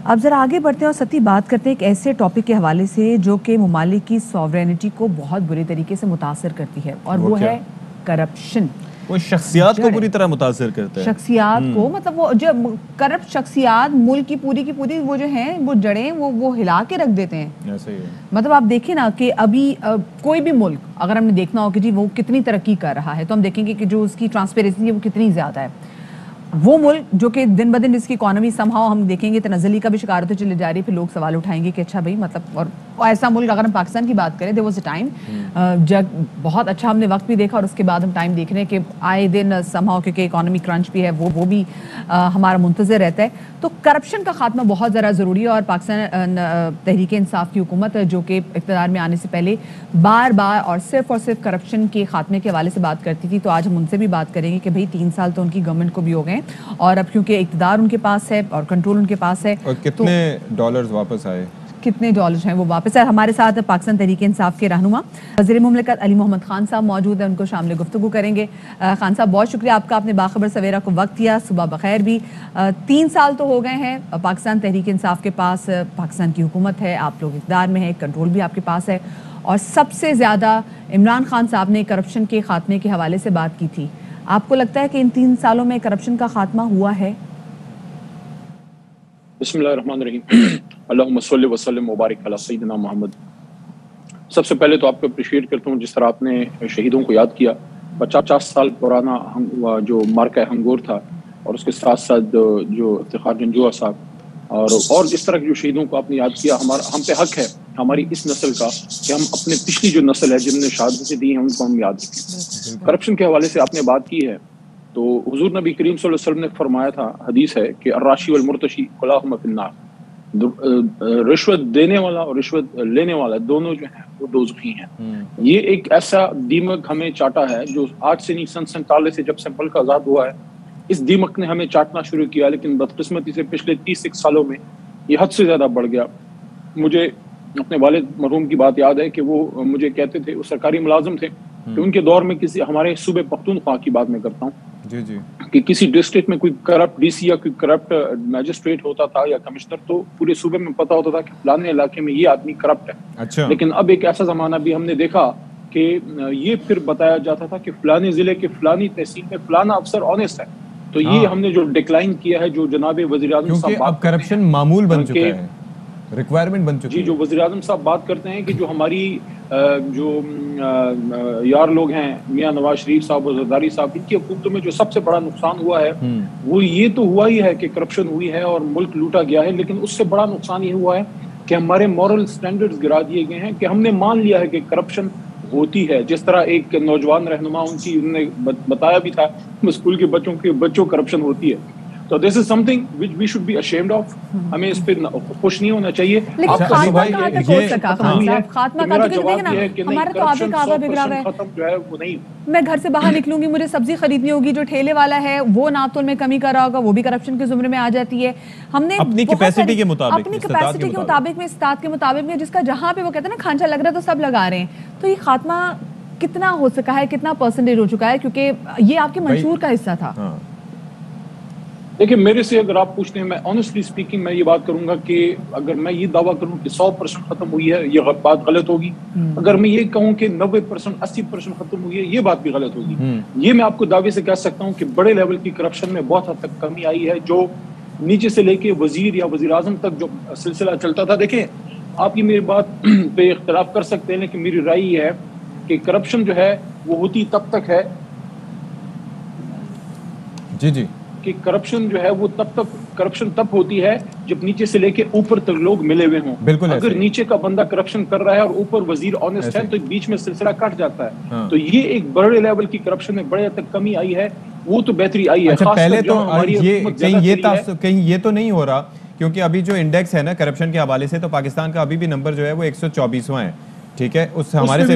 اب ذرا آگے بڑھتے ہیں اور ستی بات کرتے ہیں ایک ایسے ٹاپک کے حوالے سے جو کہ ممالک کی سوورینٹی کو بہت بری طریقے سے متاثر کرتی ہے، اور وہ ہے کرپشن۔ وہ شخصیات کو پوری طرح متاثر کرتا ہے، شخصیات کو، مطلب وہ جو کرپٹ شخصیات ملک کی پوری وہ جو ہیں وہ جڑیں وہ ہلا کے رکھ دیتے ہیں۔ ایسے ہی ہے۔ مطلب آپ دیکھیں نا کہ ابھی کوئی بھی ملک اگر ہم نے دیکھنا ہو کہ جی وہ کتنی ترقی کر رہا ہے تو ہم دیکھیں گے کہ جو اس کی ٹرانسپیرنسی ہے وہ کتنی زیادہ ہے۔ وہ ملک جو کہ دن بدن اس کی اکانومی سمہاؤ ہم دیکھیں گے تنزلی کا بھی شکار ہوتے چلے جا رہی ہے، پھر لوگ سوال اٹھائیں گے کہ اچھا بھائی مطلب، اور ایسا ملک اگر ہم پاکستان کی بات کریں، there was a time جب بہت اچھا ہم نے وقت بھی دیکھا اور اس کے بعد ہم ٹائم دیکھ رہے ہیں کہ آئے دن سمہاؤ کیونکہ اکانومی کرنچ بھی ہے وہ بھی ہمارا منتظر رہتا ہے۔ تو کرپشن کا خاتمہ بہت ذرا ضروری ہے، اور پاکستان تحریک انصاف کی حکومت جو کہ اقتدار میں آنے سے پہلے بار اور صرف کرپشن کے خاتمے کے حوالے سے بات کرتی تھی، تو آج ہم ان سے بھی بات کریں گے کہ بھئی 3 سال تو ان کی گورنمنٹ کو بھی ہو گئے ہیں، اور اب کیونکہ اقتدار ان کے پاس ہے اور کنٹرول ان کے پاس ہے، اور کتنے ڈالرز واپس آئے، کتنے ڈالرز ہیں وہ واپس ہے۔ ہمارے ساتھ پاکستان تحریک انصاف کے رہنما وزیر مملکت علی محمد خان صاحب موجود ہیں، ان کو شامل گفتگو کریں گے۔ خان صاحب بہت شکریہ آپ کا، آپ نے باخبر سویرا کو وقت دیا، صبح بخیر بھی۔ 3 سال تو ہو گئے ہیں پاکستان تحریک انصاف کے پاس، پاکستان کی حکومت ہے، آپ لوگ اقتدار میں ہیں، کنٹرول بھی آپ کے پاس ہے، اور سب سے زیادہ عمران خان صاحب نے کرپشن کے خاتمے کے حوالے سے بات کی تھی۔ آپ کو لگتا ہے کہ ان 3 سالوں میں کرپشن کا خاتمہ ہوا ہے؟ بسم اللہ الرحمن الرحیم، اللہم صلی وسلم وبارک علی سیدنا محمد۔ سب سے پہلے تو آپ کو اپریشیٹ کرتا ہوں جس طرح آپ نے شہیدوں کو یاد کیا۔ 50 سال پرانا جو مارکہ ہنگور تھا، اور اس کے ساتھ ساتھ جو افتخار جنجوعہ صاحب اور اس طرح کے جو شہیدوں کو آپ نے یاد کیا، ہم پہ حق ہے ہماری اس نسل کا کہ ہم اپنے پچھلی جو نسل ہے جن نے شہادتیں دی ہیں ان کو ہم یاد رکھیں۔ کرپشن کے حوالے سے آپ نے بات کی ہے، تو حضور نبی کریم صلی اللہ علیہ وسلم نے فرمایا تھا، حدیث ہے کہ الراشی والمرتشی کلاہما فی النار، رشوت دینے والا اور رشوت لینے والا دونوں جو ہیں وہ دوزخی ہیں۔ یہ ایک ایسا دیمک ہمیں چاٹا ہے جو آج سے نہیں، سن 47 سے جب سے ملک آزاد ہوا ہے اس دیمک نے ہمیں چاٹنا شروع کیا، لیکن بدقسمتی سے پچھلے 30 سالوں میں یہ حد سے زیادہ بڑھ گیا۔ مجھے اپنے والد مرحوم کی بات یاد ہے کہ وہ مجھے کہتے تھے، وہ سرکاری ملازم تھے، کہ ان کے دور میں کسی ہمارے صوبے پختونخوا کی بات میں کرتا ہوں کہ کسی ڈسٹرکٹ میں کوئی کرپٹ ڈی سی یا کوئی کرپٹ میجسٹریٹ ہوتا تھا یا کمشنر، تو پورے صوبے میں پتا ہوتا تھا کہ فلانے علاقے میں یہ آدمی کرپٹ ہے۔ لیکن اب ایک ایسا زمانہ بھی ہم نے دیکھا کہ یہ پھر بتایا جاتا تھا کہ فلانے ضلع کے فلانی تحصیل میں فلانا افسر آنیسٹ ہے۔ تو یہ ہم نے جو ڈکلائن کیا ہے، جو جناب وزیر اعظم صاحب اب کرپشن معمول بن چکا ہے، ریکوائرمنٹ بن چکی ہے۔ جی، جو وزیر اعظم صاحب بات کرتے ہیں کہ جو ہماری جو یار لوگ ہیں، میاں نواز شریف صاحب اور زرداری صاحب، ان کی حکومتوں میں جو سب سے بڑا نقصان ہوا ہے وہ یہ تو ہوا ہی ہے کہ کرپشن ہوئی ہے اور ملک لوٹا گیا ہے، لیکن اس سے بڑا نقصان یہ ہوا ہے کہ ہمارے مورل سٹینڈرڈز گرا دیے گئے ہیں، کہ ہم نے مان لیا ہے کہ کرپشن ہوتی ہے۔ جس طرح ایک نوجوان رہنما انہوں نے بتایا بھی تھا، اسکول کے بچوں کرپشن ہوتی ہے۔ تو this is something which we should be ashamed of۔ ہمیں اس پہ خوش نہیں ہونا چاہیے۔ لیکن خاتمہ کہاں تک ہو سکا خان صاحب؟ خاتمہ کہاں تک؟ ہمارا تو آبے کا آبا بگڑا ہوا ہے۔ ختم جو ہے وہ نہیں، میں گھر سے باہر نکلوں گی، مجھے سبزی خریدنی ہوگی، جو ٹھیلے والا ہے وہ ناپتول میں کمی کر رہا ہوگا، وہ بھی کرپشن کے زمرے میں آ جاتی ہے۔ ہم نے اپنی کیپیسٹی کے مطابق، اپنی کیپیسٹی کے مطابق میں، استطاعت کے مطابق میں، جس کا جہاں پہ وہ کہتے ہیں نا کھانچا لگ رہا ہے تو سب لگا رہے ہیں۔ تو یہ خاتمہ کتنا ہو سکا ہے، کتنا پرسنٹیج ہو چکا ہے؟ کیونکہ یہ آپ کے منشور کا حصہ تھا۔ دیکھیں، میرے سے اگر آپ پوچھتے ہیں، میں آنیسٹلی اسپیکنگ میں یہ بات کروں گا کہ اگر میں یہ دعویٰ کروں کہ 100% ختم ہوئی ہے، یہ بات غلط ہوگی۔ اگر میں یہ کہوں کہ 90%، 80% ختم ہوئی ہے، یہ بات بھی غلط ہوگی۔ یہ میں آپ کو دعوے سے کہہ سکتا ہوں کہ بڑے لیول کی کرپشن میں بہت حد تک کمی آئی ہے، جو نیچے سے لے کے وزیر یا وزیر اعظم تک جو سلسلہ چلتا تھا۔ دیکھیں، آپ کی میری بات پہ اختلاف کر سکتے ہیں، لیکن میری رائے یہ ہے کہ کرپشن جو ہے وہ ہوتی تب تک ہے جی کہ کرپشن جو ہے وہ کرپشن تب ہوتی ہے جب نیچے سے لے کے اوپر تک لوگ ملے ہوئے ہوں۔ بالکل، اگر نیچے کا بندہ کرپشن کر رہا ہے اور اوپر وزیر آنیسٹ ہے تو بیچ میں سلسلہ کٹ جاتا ہے۔ تو یہ ایک بڑے لیول کی کرپشن میں بڑے تک کمی آئی ہے، وہ تو بہتری آئی ہے۔ اچھا، پہلے تو کہیں یہ تو نہیں ہو رہا، کیونکہ ابھی جو انڈیکس ہے نا کرپشن کے حوالے سے، تو پاکستان کا ابھی بھی نمبر جو ہے وہ 124واں ہے، ٹھیک ہے؟ اس ہمارے سے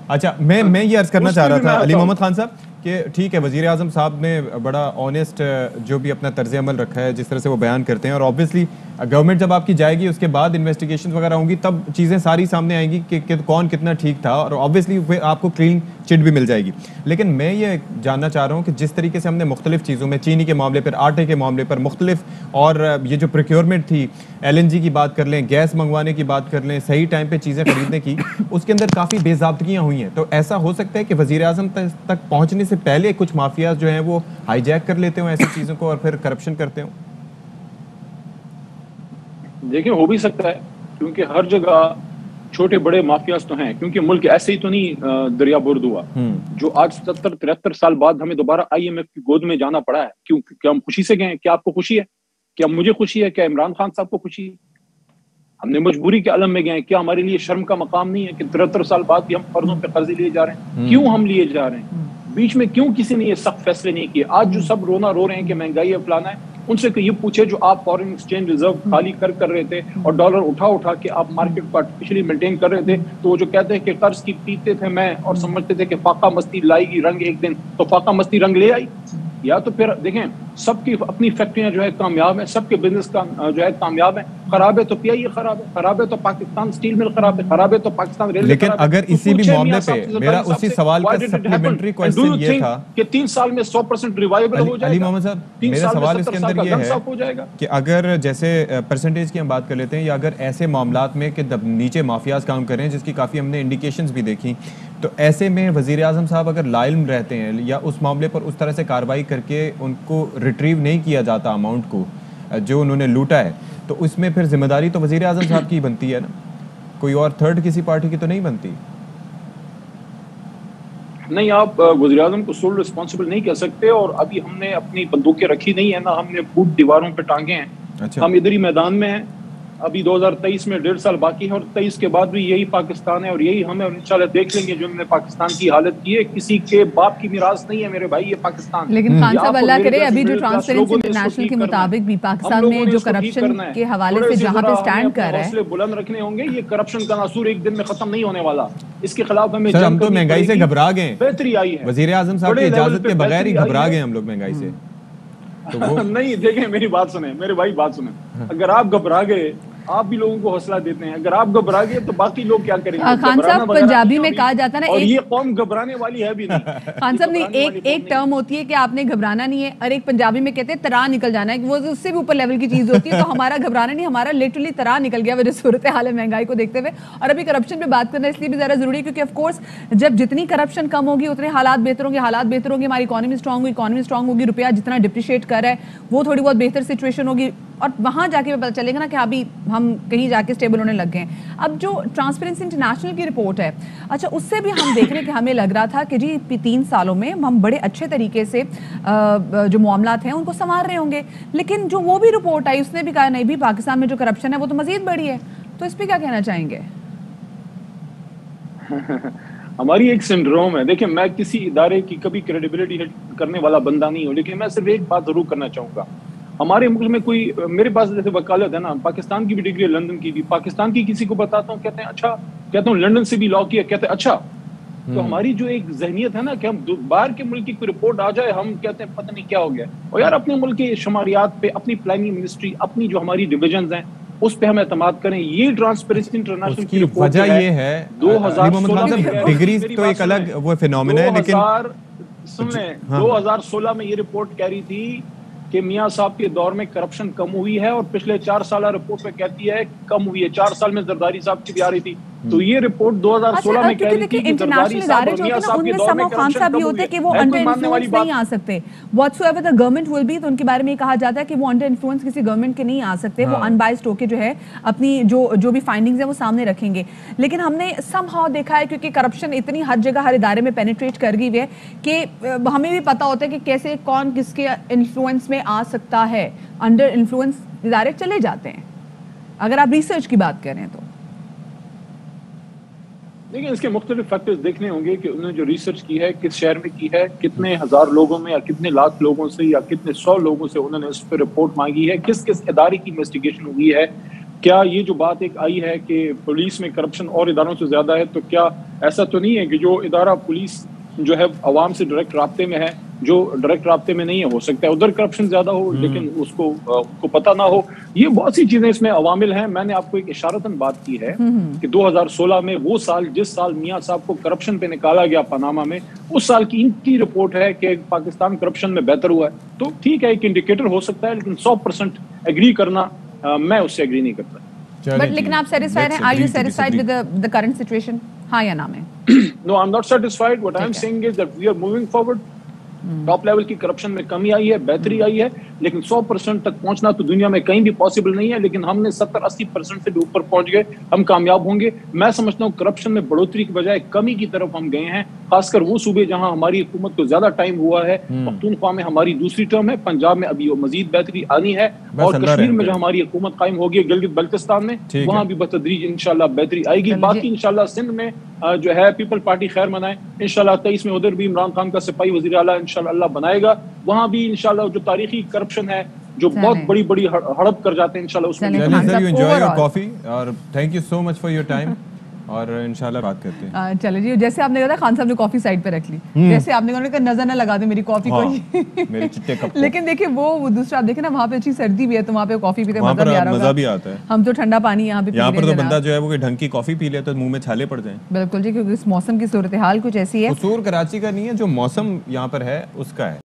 اچھا، میں یہ عرض کرنا چاہ رہا تھا علی محمد خان صاحب کہ ٹھیک ہے، وزیر اعظم صاحب نے بڑا آنیسٹ جو بھی اپنا طرز عمل رکھا ہے، جس طرح سے وہ بیان کرتے ہیں، اور آبویسلی گورنمنٹ جب آپ کی جائے گی اس کے بعد انویسٹیگیشن وغیرہ ہوں گی تب چیزیں ساری سامنے آئیں گی کہ کون کتنا ٹھیک تھا اور آبویسلی آپ کو کلین چٹ بھی مل جائے گی. لیکن میں یہ جاننا چاہ رہا ہوں کہ جس طریقے سے ہم نے مختلف چیزوں میں چینی کے معاملے پر, آٹے کے معاملے پر مختلف, اور یہ جو پروکیورمنٹ تھی LNG کی بات کر لیں, گیس منگوانے کی بات کر لیں, صحیح ٹائم پہ چیزیں خریدنے کی, اس کے اندر کافی بے ضابطگیاں ہوئی ہیں. تو ایسا ہو سکتا ہے کہ وزیر اعظم تک پہنچنے سے پہلے کچھ مافیاز جو ہیں وہ ہائی جیک کر لیتے ہوں ایسی چیزوں کو اور پھر کرپشن کرتے ہوں. دیکھیں ہو بھی سکتا ہے, کیونکہ ہر جگہ چھوٹے بڑے مافیاز تو ہیں, کیونکہ ملک ایسے ہی تو نہیں دریا برد ہوا. جو آج 70-73 سال بعد ہمیں دوبارہ IMF کی گود میں جانا پڑا ہے, کیا ہم خوشی سے گئے؟ کیا آپ کو خوشی ہے؟ کیا مجھے خوشی ہے؟ کیا عمران خان صاحب کو خوشی ہے؟ ہم نے مجبوری کے عالم میں گئے. کیا ہمارے لیے شرم کا مقام نہیں ہے کہ 73 سال بعد بھی ہم قرضوں پہ قرضے لیے جا رہے ہیں؟ کیوں ہم لیے جا رہے ہیں؟ بیچ میں کیوں کسی نے یہ سخت فیصلے نہیں کیے؟ آج جو سب رونا رو رہے ہیں کہ مہنگائی ہے فلانا ہے, ان سے یہ پوچھے جو آپ فارن ایکسچینج ریزرو خالی کر رہے تھے اور ڈالر اٹھا کے آپ مارکیٹ کو آرٹیفیشلی مینٹین کر رہے تھے, تو وہ جو کہتے ہیں کہ قرض کی پیتے تھے میں اور سمجھتے تھے کہ فاقہ مستی لائے گی رنگ ایک دن, تو فاقہ مستی رنگ لے آئی. یا تو پھر دیکھیں سب کی اپنی فیکٹریاں جو ہے کامیاب ہیں, سب کے بزنس جو ہے کامیاب ہیں. خراب ہے تو PIA خراب ہے, خراب ہے تو پاکستان اسٹیل مل خراب ہے, خراب ہے تو پاکستان ریلوے. لیکن اگر اسی بھی معاملے پہ میرا اسی سوال کا سپلیمنٹری کوسچن یہ تھا کہ 3 سال میں 100% ریوائیول ہو جائے گا. علی محمد صاحب میرا سوال اس کے اندر یہ ہے کہ اگر جیسے پرسنٹیج کی ہم بات کر لیتے ہیں, یا اگر ایسے معاملات میں کہ نیچے مافیاز کام کریں جس کی کافی ہم نے انڈیکیشنز بھی دیکھی, تو ایسے میں وزیر اعظم صاحب اگر لا علم رہتے ہیں یا اس معاملے پر اس طرح سے کارروائی کر کے ان کو ریٹریو نہیں کیا جاتا اماؤنٹ کو جو انہوں نے لوٹا ہے, تو اس میں پھر ذمہ داری تو وزیر اعظم صاحب کی بنتی ہے نا, کوئی اور تھرڈ کسی پارٹی کی تو نہیں بنتی. نہیں, آپ وزیر اعظم کو سول ریسپانسبل نہیں کہہ سکتے, اور ابھی ہم نے اپنی بندوقیں رکھی نہیں ہے نا ہم نے پھوٹ دیواروں پہ ٹانگے ہیں. اچھا. ہم ادھر ہی میدان میں ہیں. ابھی 2023 میں 1.5 سال باقی ہے, اور 23 کے بعد بھی یہی پاکستان ہے اور یہی ہم ہے, اور انشاءاللہ دیکھ لیں گے جو انہوں نے پاکستان کی حالت کی ہے. کسی کے باپ کی میراث نہیں ہے میرے بھائی یہ پاکستان. لیکن خان صاحب اللہ کرے ابھی جو ٹرانسپیرنسی انٹرنیشنل کے مطابق بھی پاکستان میں جو کرپشن کے حوالے سے جہاں پہ سٹینڈ کر رہا ہے, حوصلے بلند رکھنے ہوں گے. یہ کرپشن کا ناسور ایک دن میں ختم نہیں ہونے والا. اس کے خلاف ہمیں ہم تو مہنگائی سے گھبرا گئے, بہتری آئی ہے. وزیر اعظم صاحب کی اجازت کے بغیر ہی گھبرا گئے ہم لوگ مہنگائی سے. نہیں دیکھیں میری بات سنیں, میرے بھائی بات سنیں. اگر آپ گھبرا گئے, آپ بھی لوگوں کو حوصلہ دیتے ہیں, اگر آپ گھبرا گئے تو باقی لوگ کیا کریں گے؟ خان صاحب پنجابی میں کہا جاتا ہے نا, اور یہ قوم گھبرانے والی ہے بھی نہیں. خان صاحب نہیں, ایک ٹرم ہوتی ہے کہ آپ نے گھبرانا نہیں ہے, اور ایک پنجابی میں کہتے ہیں ترا نکل جانا ہے, وہ اس سے بھی اوپر لیول کی چیز ہوتی ہے. تو ہمارا گھبرانا نہیں, ہمارا لٹرلی ترا نکل گیا وہ جو صورتحال ہے مہنگائی کو دیکھتے ہوئے. اور ابھی کرپشن پہ بات کرنا اس لیے بھی ذرا ضروری ہے کیونکہ آف کورس جب جتنی کرپشن کم ہوگی اتنے حالات بہتر ہوں گے, ہماری اکانومی اسٹرانگ ہوگی, روپیہ جتنا ڈپریشیٹ کر رہا ہے وہ تھوڑی بہت بہتر سچویشن ہوگی, اور وہاں جا کے پتہ چلے گا نا کہ ابھی ہم کہیں جا کے اسٹیبل ہونے لگ گئے ہیں. اب جو ٹرانسپیرنسی انٹرنیشنل کی رپورٹ ہے, اچھا اس سے بھی ہم دیکھ رہے ہیں کہ ہمیں لگ رہا تھا کہ جی 3 سالوں میں ہم بڑے اچھے طریقے سے جو معاملات ہیں ان کو سنوار رہے ہوں گے, لیکن جو وہ بھی رپورٹ آئی اس نے بھی کہا نہیں بھی پاکستان میں جو کرپشن ہے وہ تو مزید بڑھی ہے. تو اس پہ کیا کہنا چاہیں گے؟ ہماری ایک سنڈروم ہے. دیکھیں میں کسی ادارے کی کبھی کریڈیبلٹی کرنے والا بندہ نہیں ہوں, لیکن میں صرف ایک بات ضرور کرنا چاہوں گا. ہمارے ملک میں کوئی, میرے پاس جیسے وکالت ہے نا, پاکستان کی بھی ڈگری ہے, لندن کی بھی, پاکستان کی کسی کو بتاتا ہوں کہتے ہیں اچھا, کہتا ہوں لندن سے بھی لا کیا, کہتے ہیں اچھا. تو ہماری جو ایک ذہنیت ہے نا کہ ہم باہر کے ملک کی کوئی رپورٹ آ جائے ہم کہتے ہیں پتہ نہیں کیا ہو گیا. اور یار اپنے ملک کے شماریات پہ, اپنی پلاننگ منسٹری, اپنی جو ہماری ڈویژنز ہیں اس پہ ہم اعتماد کریں. یہ ٹرانسپیرنسی انٹرنیشنل کی رپورٹ وجہ یہ ہے 2016 ڈگریز تو ایک الگ وہ فینومینا ہے, لیکن سن لیں 2016 میں یہ رپورٹ کہہ رہی تھی کہ میاں صاحب کے دور میں کرپشن کم ہوئی ہے, اور پچھلے 4 سالہ رپورٹ پہ کہتی ہے کم ہوئی ہے. 4 سال میں زرداری صاحب کی بھی آ رہی تھی, تو یہ رپورٹ 2016 میں کہہ رہی تھی کہ زرداری صاحب اور میاں صاحب کے دور میں کرپشن کم ہوئی ہے. کہ وہ انڈر انفلوئنس نہیں آ سکتے, what's ever the government will be, تو ان کے بارے میں کہا جاتا ہے کہ وہ انڈر انفلوئنس کسی گورنمنٹ کے نہیں آ سکتے, وہ ان بائسڈ ہو کے جو ہے اپنی جو بھی فائنڈنگز ہیں وہ سامنے رکھیں گے. لیکن ہم نے سم ہاؤ دیکھا ہے کیونکہ کرپشن اتنی ہر جگہ ہر ادارے میں پینیٹریٹ کر گئی ہے کہ ہمیں بھی پتا ہوتا ہے کہ کیسے کون کس کے انفلوئنس میں آ سکتا ہے. انڈر انفلوئنس ادارے چلے جاتے ہیں اگر آپ ریسرچ کی بات کریں تو. دیکھیں اس کے مختلف فیکٹرز دیکھنے ہوں گے کہ انہوں نے جو ریسرچ کی ہے کس شہر میں کی ہے, کتنے ہزار لوگوں میں یا کتنے لاکھ لوگوں سے یا کتنے 100 لوگوں سے انہوں نے اس پہ رپورٹ مانگی ہے, کس کس ادارے کی انویسٹیگیشن ہوئی ہے. کیا یہ جو بات ایک آئی ہے کہ پولیس میں کرپشن اور اداروں سے زیادہ ہے, تو کیا ایسا تو نہیں ہے کہ جو ادارہ پولیس جو ہے عوام سے ڈائریکٹ رابطے میں ہے, جو ڈائریکٹ رابطے میں نہیں ہے. ہو سکتا ہے ادھر کرپشن زیادہ ہو لیکن اس کو پتہ نہ ہو. یہ بہت سی چیزیں اس میں عوامل ہیں. میں نے آپ کو ایک اشارتاً بات کی ہے کہ 2016 میں وہ سال جس سال میاں صاحب کو کرپشن پہ نکالا گیا پاناما میں, اس سال کی ان کی رپورٹ ہے کہ پاکستان کرپشن میں بہتر ہوا ہے. تو ٹھیک ہے ایک انڈیکیٹر ہو سکتا ہے لیکن 100% ایگری کرنا میں اس سے ایگری نہیں کرتا. بٹ لیکن آپ سیٹسفائیڈ ہیں؟ Are you satisfied with the current situation? ہاں یا نا میں؟ No, I'm not satisfied. What I'm saying is that we are moving forward. Top level کی کرپشن میں کمی آئی ہے, بہتری آئی ہے, لیکن 100% تک پہنچنا تو دنیا میں کہیں بھی پاسبل نہیں ہے. لیکن ہم نے 70-80% سے بھی اوپر پہنچ گئے, ہم کامیاب ہوں گے. میں سمجھتا ہوں کرپشن میں بڑھوتری کی بجائے کمی کی طرف ہم گئے ہیں, خاص کر وہ صوبے جہاں ہماری حکومت کو زیادہ ٹائم ہوا ہے. پختونخوا میں ہماری دوسری ٹرم ہے, پنجاب میں ابھی مزید بہتری آنی ہے, اور کشمیر میں جو ہماری حکومت قائم ہوگی گلگت بلتستان میں, وہاں بھی بتدریج انشاءاللہ بہتری آئے گی. باقی انشاءاللہ سندھ میں جو ہے پیپل پارٹی خیر منائے انشاءاللہ. 23 میں ادھر بھی عمران خان کا سپاہی وزیر اعلیٰ انشاءاللہ اللہ بنائے گا. وہاں بھی انشاءاللہ جو تاریخی کرپشن ہے جو بہت بڑی بڑی ہڑپ کر جاتے ہیں انشاءاللہ اس میں. You enjoy your coffee اور thank you so much for your time اور انشاءاللہ بات کرتے ہیں. چلے جی, جیسے آپ نے کہا خان صاحب نے کافی سائڈ پہ رکھ لی, جیسے آپ نے کہا نظر نہ لگا دے میری کافی کو, میرے چٹے کپ. لیکن دیکھیں وہ دوسرا آپ دیکھیں نا وہاں پہ اچھی سردی بھی ہے تو وہاں پہ کافی پیتے مزہ بھی آتا ہے. ہم تو ٹھنڈا پانی یہاں پہ, یہاں پر تو بندہ جو ہے وہ کوئی ڈھنگ کی کافی پی لے تو منہ میں چھالے پڑ جائیں. بالکل جی, کیونکہ اس موسم کی صورتحال کچھ ایسی ہے. قصور کراچی کا نہیں ہے, جو موسم یہاں پر ہے اس کا ہے.